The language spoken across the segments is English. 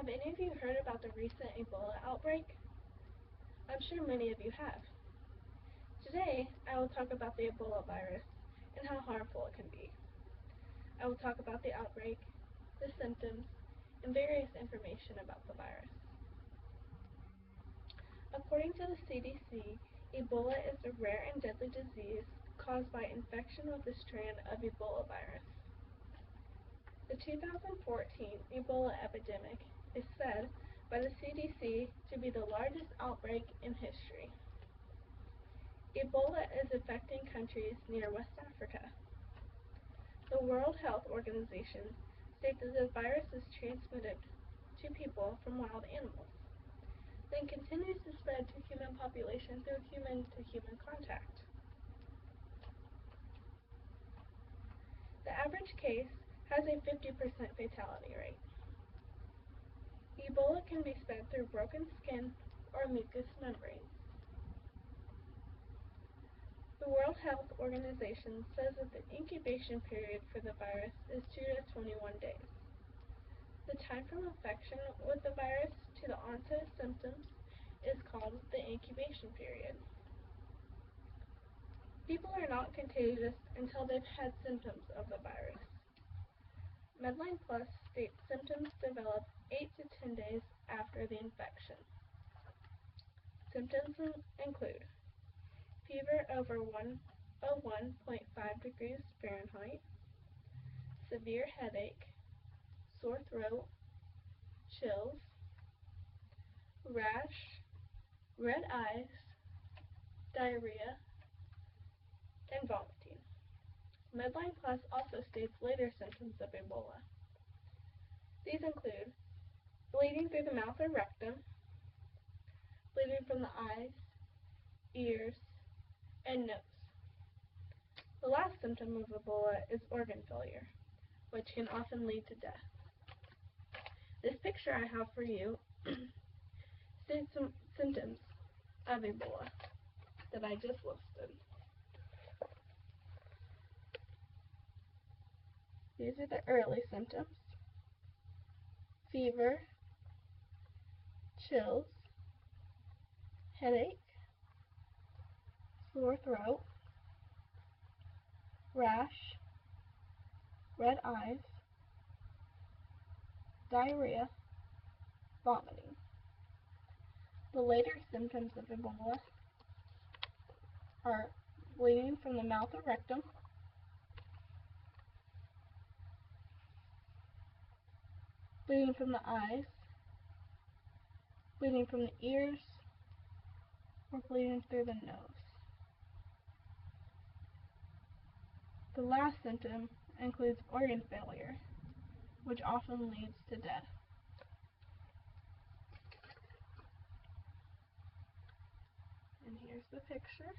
Have any of you heard about the recent Ebola outbreak? I'm sure many of you have. Today, I will talk about the Ebola virus and how harmful it can be. I will talk about the outbreak, the symptoms, and various information about the virus. According to the CDC, Ebola is a rare and deadly disease caused by infection with a strand of Ebola virus. The 2014 Ebola epidemic is said by the CDC to be the largest outbreak in history. Ebola is affecting countries near West Africa. The World Health Organization states that the virus is transmitted to people from wild animals, then continues to spread to human population through human-to-human contact. The average case has a 50% fatality rate. Ebola can be spread through broken skin or mucous membranes. The World Health Organization says that the incubation period for the virus is 2 to 21 days. The time from infection with the virus to the onset of symptoms is called the incubation period. People are not contagious until they've had symptoms of the virus. Medline Plus states symptoms develop 8 to 10 days after the infection. Symptoms include fever over 101.5 degrees Fahrenheit, severe headache, sore throat, chills, rash, red eyes, diarrhea, and vomiting. Medline Plus also states later symptoms of Ebola. These include bleeding through the mouth or rectum, bleeding from the eyes, ears, and nose. The last symptom of Ebola is organ failure, which can often lead to death. This picture I have for you states some symptoms of Ebola that I just listed. These are the early symptoms: fever, chills, headache, sore throat, rash, red eyes, diarrhea, vomiting. The later symptoms of Ebola are bleeding from the mouth or rectum, bleeding from the eyes, bleeding from the ears, or bleeding through the nose. The last symptom includes organ failure, which often leads to death. And here's the picture.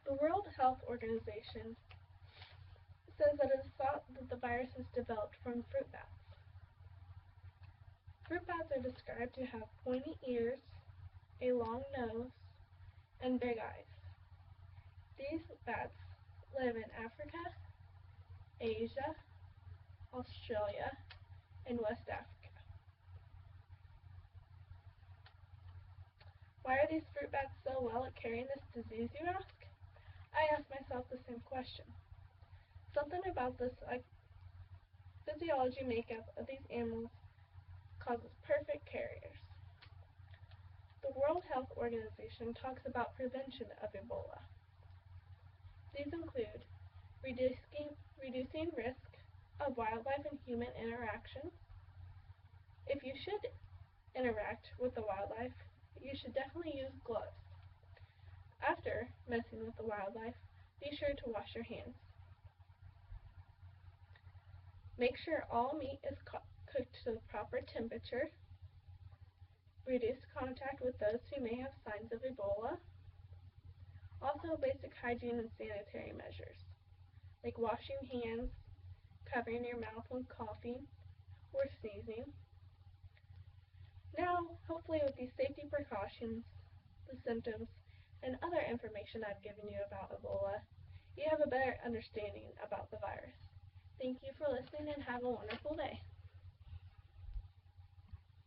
The World Health Organization says that it is thought that the virus is developed from fruit bats. Fruit bats are described to have pointy ears, a long nose, and big eyes. These bats live in Africa, Asia, Australia, and West Africa. Why are these fruit bats so well at carrying this disease, you ask? I ask myself the same question. Something about this physiology makeup of these animals causes perfect carriers. The World Health Organization talks about prevention of Ebola. These include reducing risk of wildlife and human interactions. If you should interact with the wildlife, you should definitely use gloves. After messing with the wildlife, be sure to wash your hands. Make sure all meat is cooked to the proper temperature. Reduce contact with those who may have signs of Ebola. Also, basic hygiene and sanitary measures, like washing hands, covering your mouth when coughing or sneezing. Now, hopefully with these safety precautions, the symptoms, and other information I've given you about Ebola, you have a better understanding about the virus. Thank you for listening and have a wonderful day.